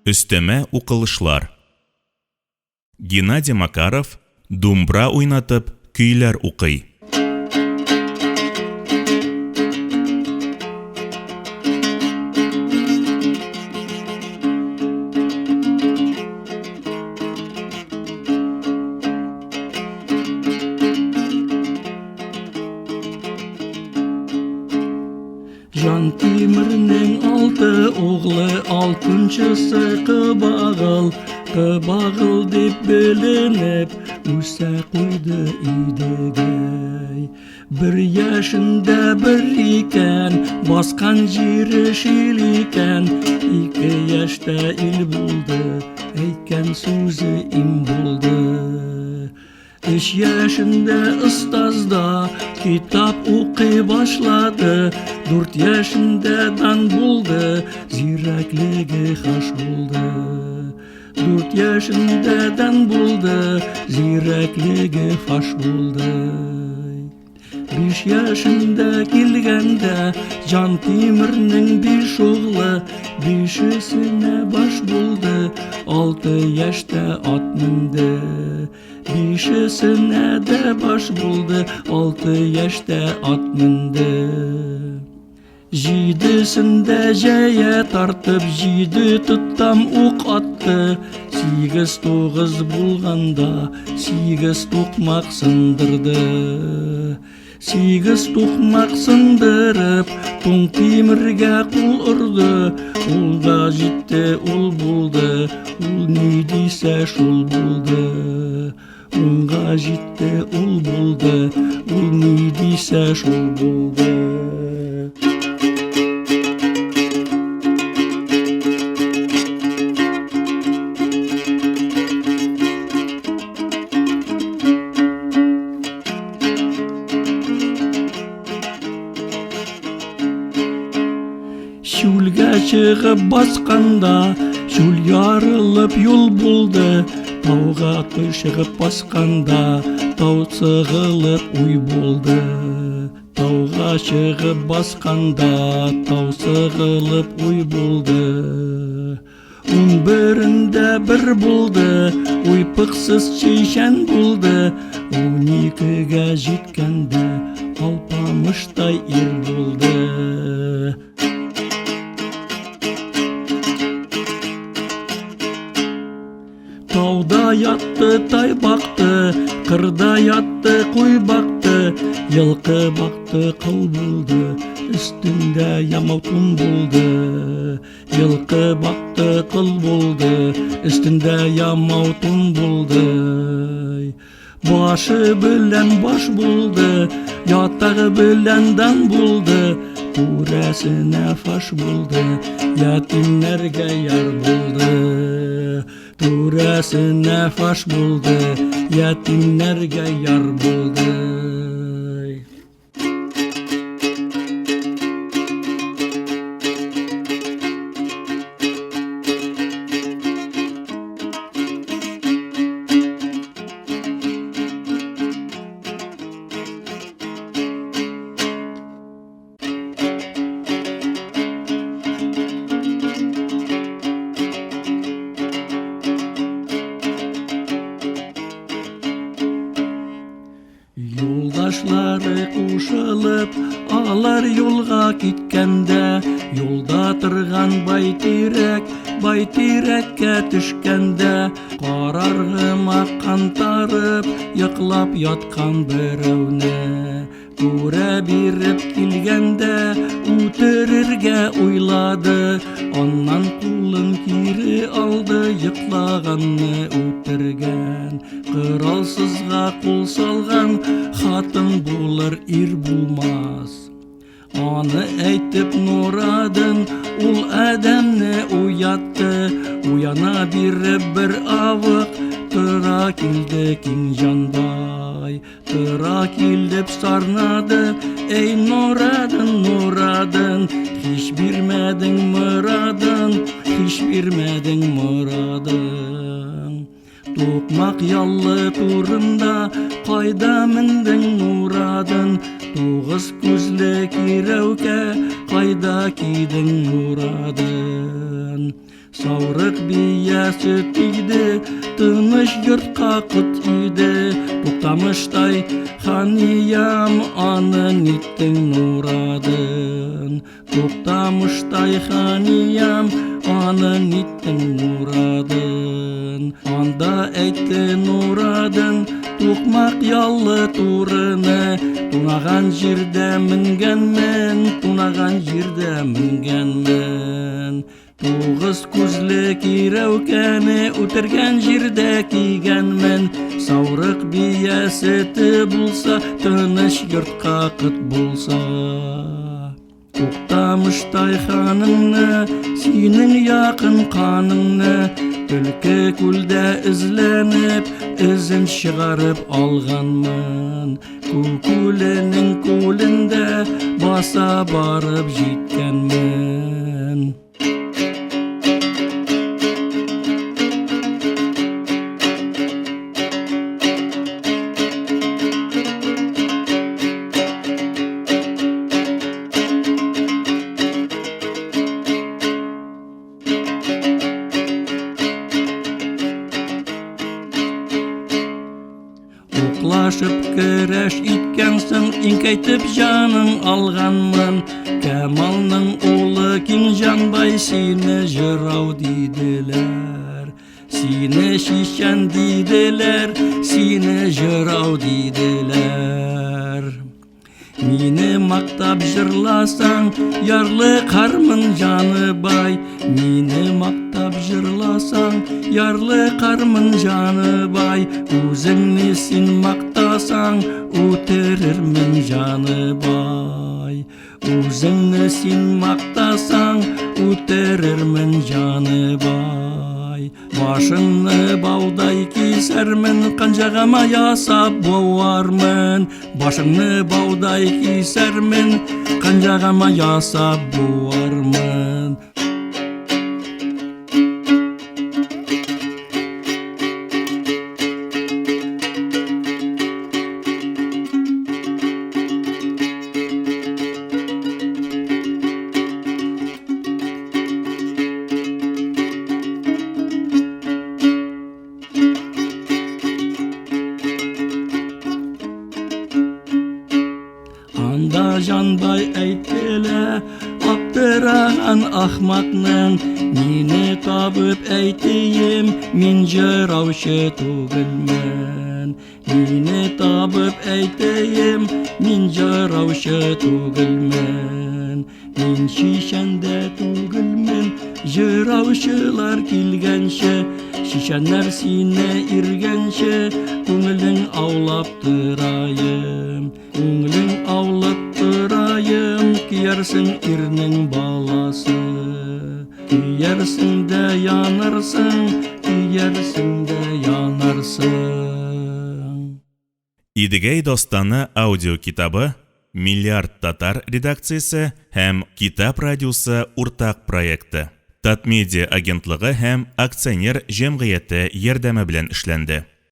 Өстәмә укылышлар. Геннадий Макаров думбра уйнатып көйләр укый. Жан Тимирнең 6 углы, 6-нчысы Кыбагыл дип беленеп үсә куйды идегәй. 1 яшендә бер икән, баскан җире шил икән. 2 яшьтә ил булды, әйткән сүзе им булды. 3 яшендә остазда китап укый башлады. 4 яшендә дан булды, зирәклеге хаш булды. 4 яшендә дан булды, зирәклеге фаш булды. 5 яшендә килгәндә Жан Тимирнең 5 углы, 5-сенә баш булды. 6 яшьтә ат менде, 5-сенә дә баш булды. 6 яшьтә ат менде. 7-сендә җәя тартып 7 туттам ук атты. 8-9 булганда 8 тукмак сындырды. 8 тукмак сындырып Туң Тимиргә кул урды. Улга җитте, ул булды, ул ни дисә шул булды. Улга җитте, ул булды, ул ни дисә шул булды. Шүлгә чыгып басканда, шүл ярылып юл булды. Тауга чыгып басканда, тау сыгылып уй булды. Тауга чыгып басканда, тау сыгылып уй булды. 11-дә бер булды, уйпыксыз чишән булды. 12-гә җиткәндә, алпамыштай ир булды. Тауда ятты, тай бақты, кырда ятты, куй бақты. Йылкы бақты, кыл булды, үстүндә ямау тун булды. Йылкы бақты, кыл булды, үстүндә ямау тун булды. Башы белән баш булды, ятагы белән дан булды. Күрәсенә фаш булды, ятимнәргә яр булды. Күрәсенә фаш булды, ятимнәргә яр булды. Юлдашлары кушылып, алар юлга киткәндә, юлда торган байтирәккә төшкәндә, караргыма кантарып, йоклап яткан берәүне күрә биреп килгәндә, үтерергә уйлады. Аннан кулын кире алды, йоклаганны үтергән. Кыралсызга кул салган, хатын булыр, ир булмас. Аны әйтеп Нурадын, ул әдәмне уятты. Уяна биреп бер авык, тыра килде киң җанбай. Тыра килдеп сарнады, эй Нурадын, Нурадын. Һич бирмәдең мөрадын, һич бирмәдең мөрадын. Тукмак яллы турында, кайда мендең Нурадын. 9 күзле кирәүкә, кайда кидең Нурадын. Саурык биясе тиде, тыныш йортка кут иде. Туктамыштай ханиям анын иттің нурадын. Туктамыштай ханиям анын иттің нурадын. Анда әйтті нурадын, тукмак яллы турыны. Тунаган жерде мінгенмен, тунаган жерде мінгенмен. Туғыз күзлі киреукені өтерген жерде кигенмен. Саурык биясеті булса, тыныш йортқа кыт булса. Туктамыштай ханыңны, синің якын қаныңны. Түлкі күлде ізленіп, ізін шығарып алғанмын. Күкүленің күлінде баса барып жеткенмін. Уклашып көрәш иткәнсің, инкәйтеп жаның алғанмын. Кәмалның улы Кинжанбай сине жырау диделәр. Сине шишән диделәр, сине жырау диделәр. Мине мактап жырласаң, ярлы қармын жаны бай. Мине мактап жырласаң, ярлы қармын жаны бай. Үзіңні син мактасаң, үтерермін жаны бай. Үзіңні син мактасаң, үтерермін жаны бай. Башыңны баудай кисәрмен, қанжағама ясап буармын. Башыңны баудай кисәрмен, қанжағама ясап буармын. Анда Жанбай әйткеле, аптыраған ахмақның. Мине табып әйтейім, мин жыраушы түгілмен. Мине табып әйтейім, мин жыраушы түгілмен. Мин шишәнде түгілмен, жыраушылар килгенше. Шишәннәр сине иргенше, күңілің аулап тырайым. Күңілің аулап тырайым, киярсің ирнің баласы. Киярсің дә янарсың, киярсің дә янарсың. Идегәй достаны аудио китабы Миллиард татар редакциясы һәм Китап радиосы уртак проекты. Татмедиа агентлыгы һәм акционер җәмгыяте ярдәме белән эшләнде.